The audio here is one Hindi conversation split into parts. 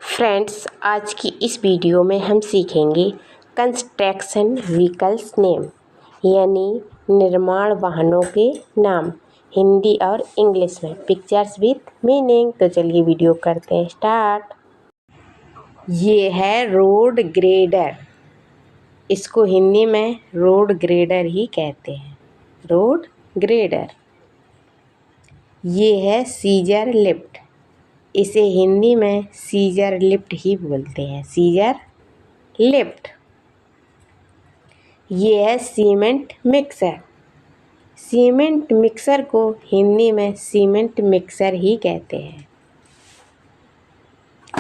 फ्रेंड्स, आज की इस वीडियो में हम सीखेंगे कंस्ट्रक्शन व्हीकल्स नेम यानी निर्माण वाहनों के नाम, हिंदी और इंग्लिश में, पिक्चर्स विथ मीनिंग। तो चलिए वीडियो करते हैं स्टार्ट। ये है रोड ग्रेडर। इसको हिंदी में रोड ग्रेडर ही कहते हैं, रोड ग्रेडर। ये है सीजर लिफ्ट। इसे हिंदी में सीजर लिफ्ट ही बोलते हैं, सीजर लिफ्ट। ये है सीमेंट मिक्सर। सीमेंट मिक्सर को हिंदी में सीमेंट मिक्सर ही कहते हैं।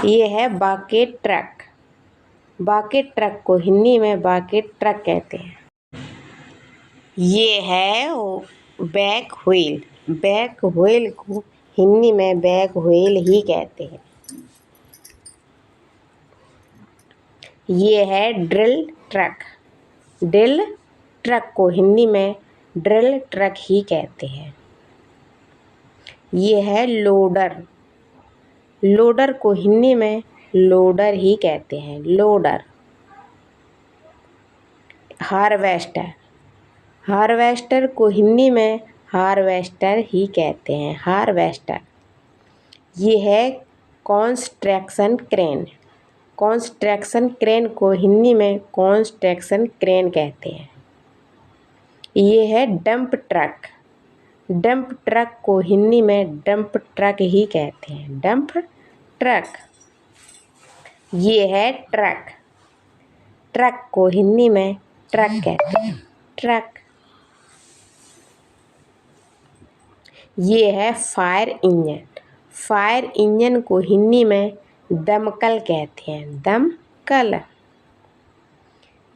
ये है बकेट ट्रक। बकेट ट्रक को हिंदी में बकेट ट्रक कहते हैं। ये है बैक व्हील। बैक व्हील को हिंदी में बैक व्हील ही कहते हैं। ये है ड्रिल ट्रक। ड्रिल ट्रक को हिंदी में ड्रिल ट्रक ही कहते हैं। ये है लोडर। लोडर को हिंदी में लोडर ही कहते हैं, लोडर। हार्वेस्टर। हार्वेस्टर को हिंदी में हार्वेस्टर ही कहते हैं, हार्वेस्टर। ये है कंस्ट्रक्शन क्रेन। कंस्ट्रक्शन क्रेन को हिंदी में कंस्ट्रक्शन क्रेन कहते हैं। ये है डंप ट्रक। डंप ट्रक को हिंदी में डंप ट्रक ही कहते हैं, डंप ट्रक। ये है ट्रक। ट्रक को हिंदी में ट्रक कहते हैं, ट्रक। ये है फायर इंजन। फायर इंजन को हिंदी में दमकल कहते हैं, दमकल।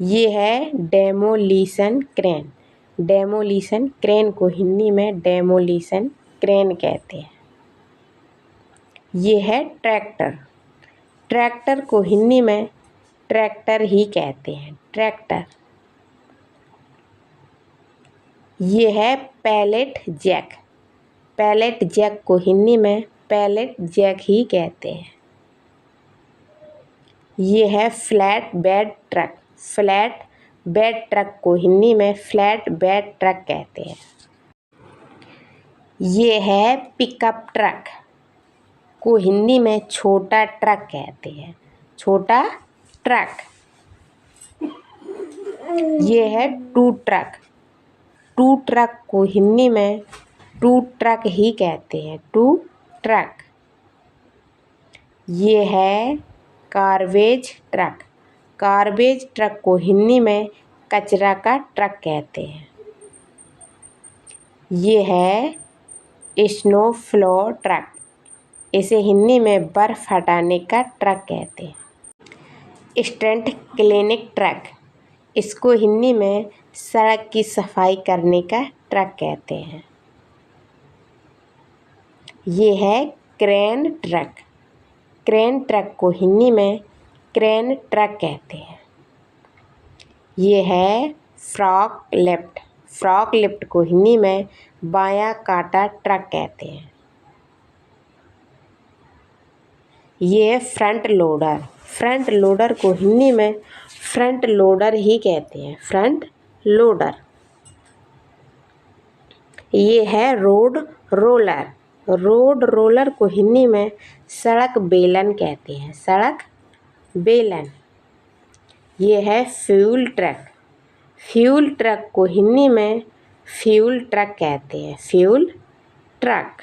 ये है डेमोलिशन क्रेन। डेमोलिशन क्रेन को हिंदी में डेमोलिशन क्रेन कहते हैं। ये है ट्रैक्टर। ट्रैक्टर को हिंदी में ट्रैक्टर ही कहते हैं, ट्रैक्टर। ये है पैलेट जैक। पैलेट जैक को हिंदी में पैलेट जैक ही कहते हैं। ये है flat bed truck. Flat bed truck को हिंदी में फ्लैट बेड ट्रक कहते हैं। ये है पिकअप ट्रक को हिंदी में छोटा ट्रक कहते हैं, छोटा ट्रक। ये है टू ट्रक। टू ट्रक को हिंदी में टू ट्रक ही कहते हैं, टू ट्रक। ये है गार्बेज ट्रक। गार्बेज ट्रक को हिंदी में कचरा का ट्रक कहते हैं। ये है स्नो फ्लो ट्रक। इसे हिंदी में बर्फ हटाने का ट्रक कहते हैं। Stunt cleaning truck. इसको हिंदी में सड़क की सफाई करने का ट्रक कहते हैं। ये है क्रेन ट्रक। क्रेन ट्रक को हिंदी में क्रेन ट्रक कहते हैं। ये है फ्रॉक लिफ्ट। फ्रॉक लिफ्ट को हिंदी में बायां काटा ट्रक कहते हैं। ये है फ्रंट लोडर। फ्रंट लोडर को हिंदी में फ्रंट लोडर ही कहते हैं, फ्रंट लोडर। ये है रोड रोलर। रोड रोलर को हिंदी में सड़क बेलन कहते हैं, सड़क बेलन। ये है फ्यूल ट्रक। फ्यूल ट्रक को हिंदी में फ्यूल ट्रक कहते हैं, फ्यूल ट्रक।